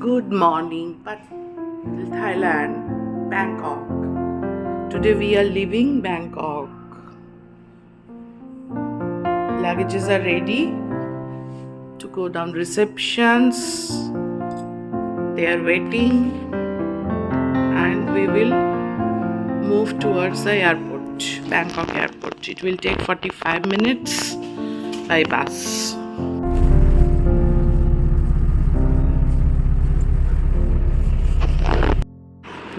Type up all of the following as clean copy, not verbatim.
Good morning, Thailand, Bangkok. Today we are leaving Bangkok. Luggages are ready to go down receptions. They are waiting, and we will move towards the airport, Bangkok airport. It will take 45 minutes by bus.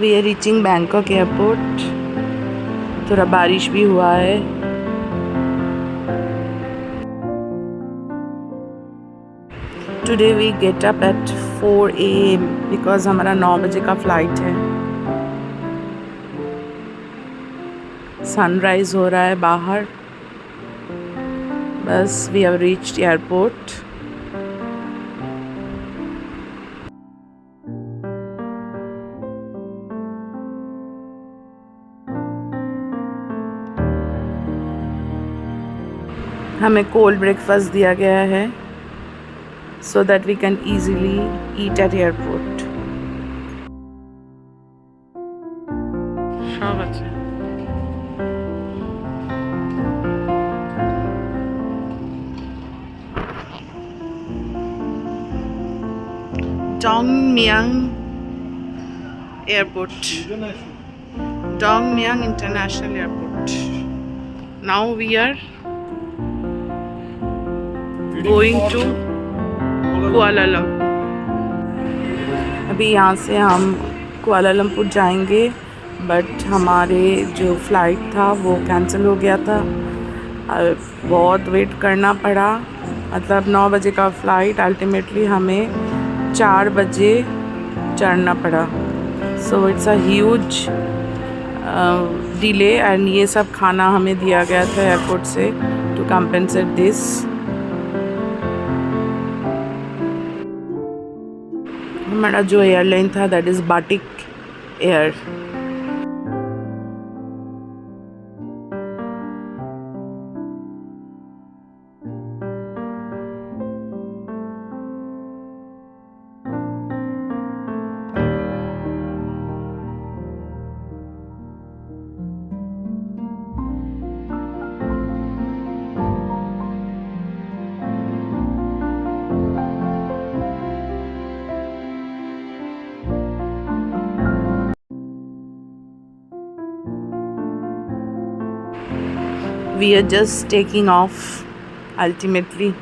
We are reaching Bangkok airport. थोड़ा बारिश भी हुआ है. Today we get up at 4 AM because हमारा 9 बजे का flight है. Sunrise हो रहा है बाहर. बस we have reached airport. हमें कोल्ड ब्रेकफास्ट दिया गया है so that we can easily eat at airport. সব আছে. Dongmyang Airport. Dongmyang International Airport. Now we are going to कुआला Lumpur. अभी यहाँ से हम कुआला लंपुर जाएंगे, बट हमारे जो फ़्लाइट था वो कैंसिल हो गया था. बहुत वेट करना पड़ा. मतलब 9 बजे का फ़्लाइट, अल्टीमेटली हमें 4 बजे चढ़ना पड़ा. So it's a huge delay. And ये सब खाना हमें दिया गया था एयरपोर्ट से टू कंपेंसेट दिस. हमारा जो एयरलाइन था that is batik air. We are just taking off ultimately.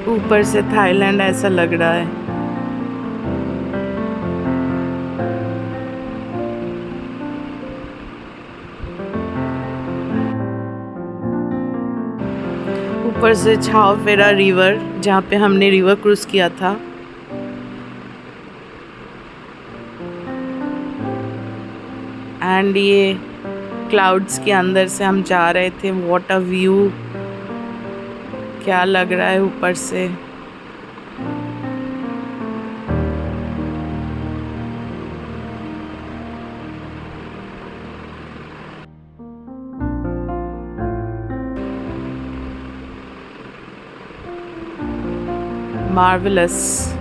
ऊपर से थाईलैंड ऐसा लग रहा है. ऊपर से छाव फेरा रिवर, जहाँ पे हमने रिवर क्रूज किया था. एंड ये क्लाउड्स के अंदर से हम जा रहे थे. What a view. क्या लग रहा है ऊपर से. Marvellous.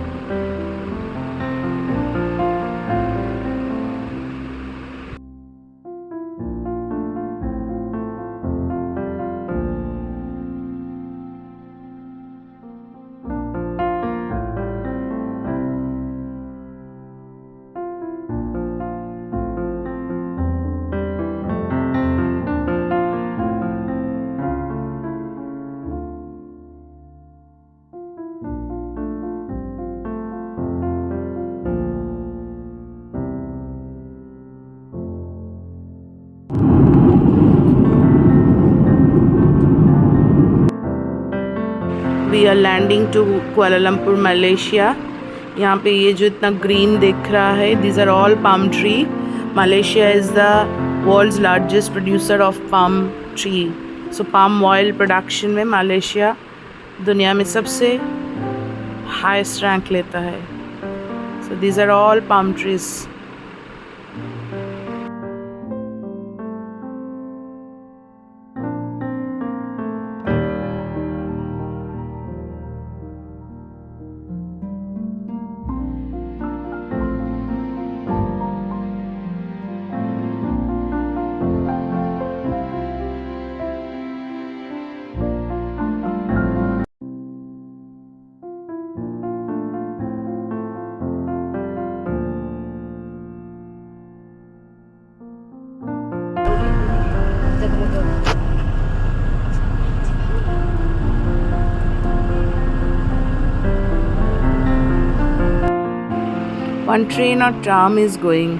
We are landing to Kuala Lumpur Malaysia. यहाँ पे ये जो इतना ग्रीन दिख रहा है, these are all palm tree. Malaysia is the world's largest producer of palm tree. So palm oil production में मलेशिया दुनिया में सबसे हाईएस्ट रैंक लेता है। So these are all palm trees. One train or tram is going.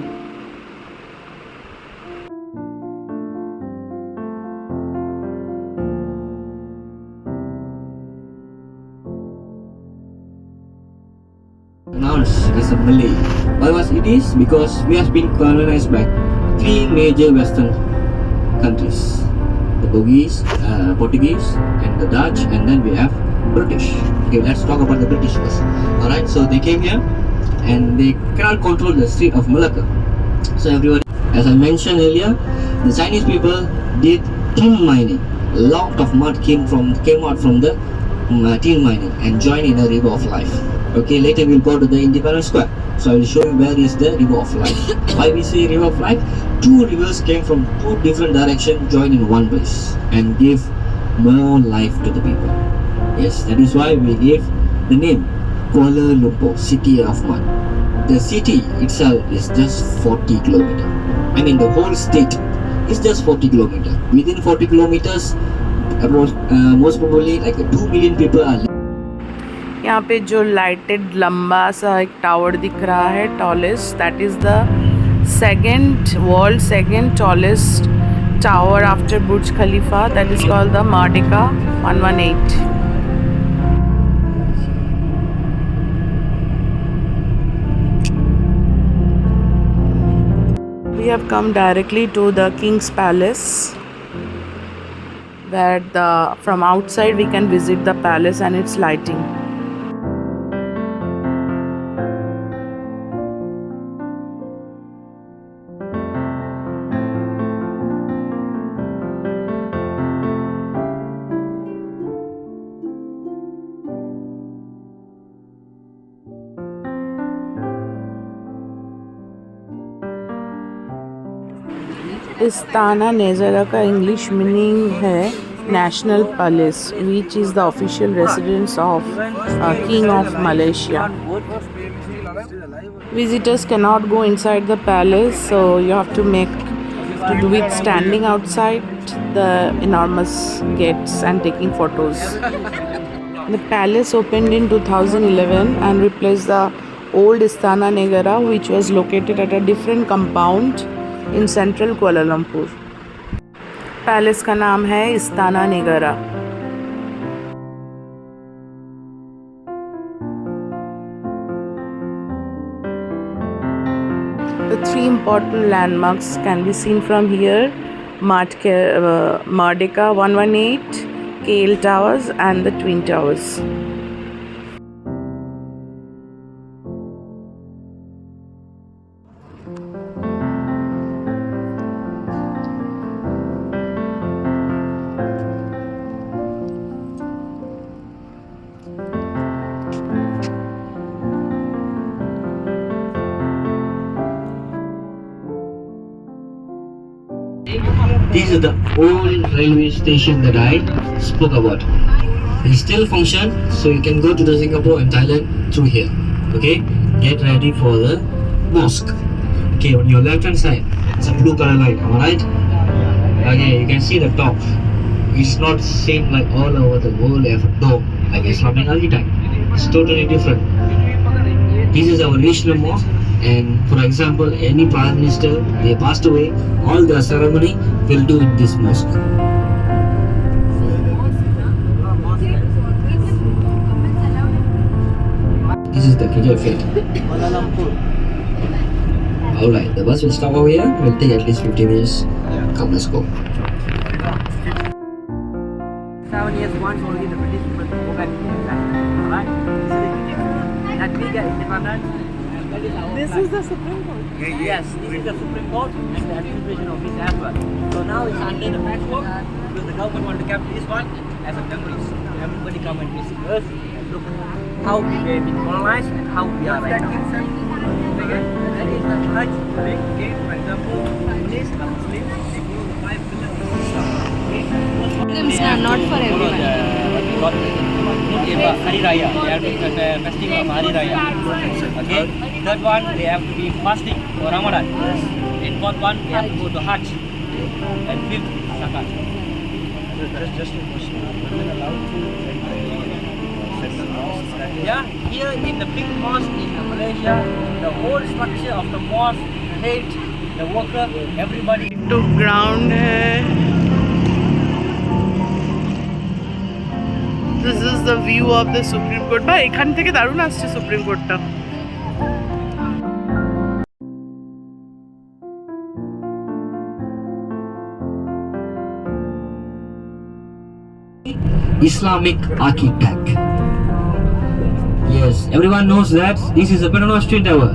Announced as a Malay. Why was it is? Because we have been colonized by 3 major Western countries: the Portuguese, and the Dutch, and then we have British. Okay, let's talk about the British first. Alright, so they came here and they cannot control the Strait of Malacca. So everyone, as I mentioned earlier, the Chinese people did tin mining. A lot of mud came out from the tin mining and joined in the River of Life. Okay, later we'll go to the Independence Square. So I will show you where is the River of Life. Why we say River of Life? 2 rivers came from 2 different directions, joined in one place and gave more life to the people. Yes, that is why we gave the name Kuala Lumpur, City of Mud. The city itself is just 40 kilometers. I mean the whole state is just 40 kilometers. Within 40 kilometers, most probably like 2 million people are living. यहाँ पे जो lighted लंबा सा एक tower दिख रहा है, tallest, that is the world second tallest tower after Burj Khalifa, that is called the Merdeka 118. We have come directly to the King's Palace, where from outside we can visit the palace and its lighting. Istana Negara का English meaning है national palace, which is the official residence of king of Malaysia. Visitors cannot go inside the palace, so you have to do it standing outside the enormous gates and taking photos. The palace opened in 2011 and replaced the old Istana Negara, which was located at a different compound in central Kuala Lumpur. Palace का नाम है Istana नेगरा. The 3 important landmarks can be seen from here: Merdeka 118, KL Towers, and the Twin Towers. This is the old railway station that I spoke about. It still functions, so you can go to the Singapore and Thailand through here. Okay, get ready for the mosque. Okay, on your left hand side, it's a blue color light. Am I right? Okay, you can see the top. It's not same like all over the world as a dome like Islamic architect. It's totally different. This is our regional mosque, and for example, any prime minister, they passed away, all the ceremony will do in this mosque. This is the Kijai Fate. Alright, the bus will stop over here. It will take at least 50 minutes. Come, let's go. 7 years once only the British people go back to their land. Alright? This is the British. That we get independence. And that is our This flag. is the Supreme Court. Yes, this is the Supreme Court and the administration office as well. So now it's under the patchwork because the government want to keep this one as a country. Everybody come and visit us and look how we have been colonized and how we are right now. Okay? That is the Hajj big gate, for example, Muslims, the Muslims, they follow the 5 pillars of Islam. Okay? Muslims are not for everyone. Hari Raya. They have to the festival of Hari Raya. Okay. Third one, they have to be fasting for Ramadan. And fourth one, they have to go to Hajj. And fifth, Zakat. Just a question. Women allowed to set the mosque? Yeah, here in the big mosque in Malaysia, the whole structure of the mosque, head, the worker, everybody. To ground है. This is the view of the Supreme Court. বা এখান থেকে দারুণ আসছে supreme কোর্টটা. Islamic architect. Yes, everyone knows that this is a Petronas Twin Tower,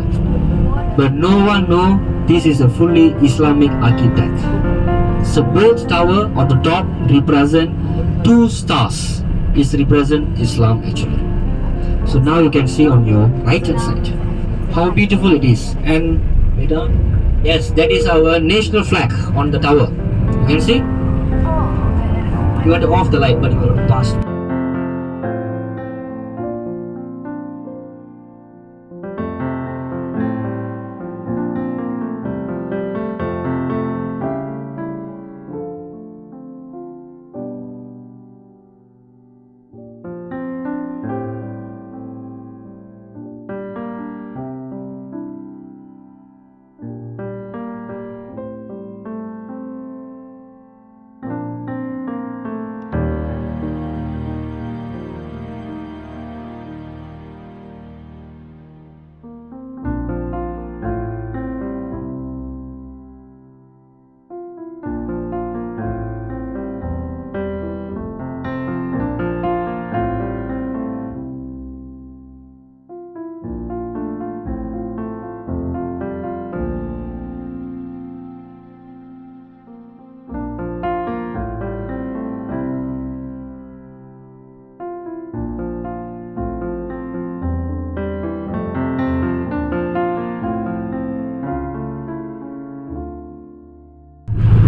but no one know this is a fully Islamic architect. So both tower on the top represent 2 stars. Is represent Islam actually. So now you can see on your right hand side how beautiful it is. And yes, that is our national flag on the tower. You can see. You want to off the light, but you will pass.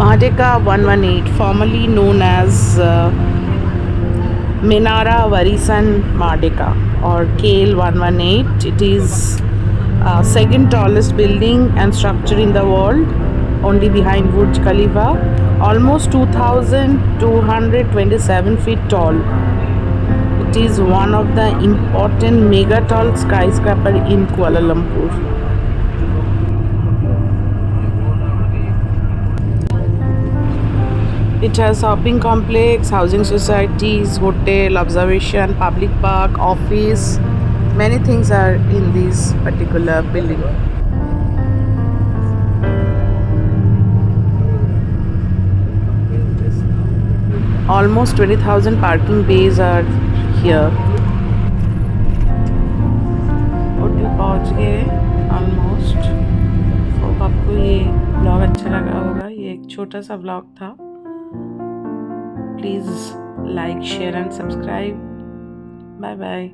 Mardeka 118, formerly known as Menara Warisan Mardeka or KL 118. It is second tallest building and structure in the world, only behind Burj Khalifa. Almost 2,227 feet tall. It is one of the important mega tall skyscraper in Kuala Lumpur. It has shopping complex, housing societies, hotel, observation, public park, office. Many things are in this particular building. Almost 20,000 parking bays are here. Hotel पहुंच गए almost. Hope आपको ये blog अच्छा लगा होगा. ये एक छोटा सा ब्लॉग था. Please like, share and subscribe. Bye bye.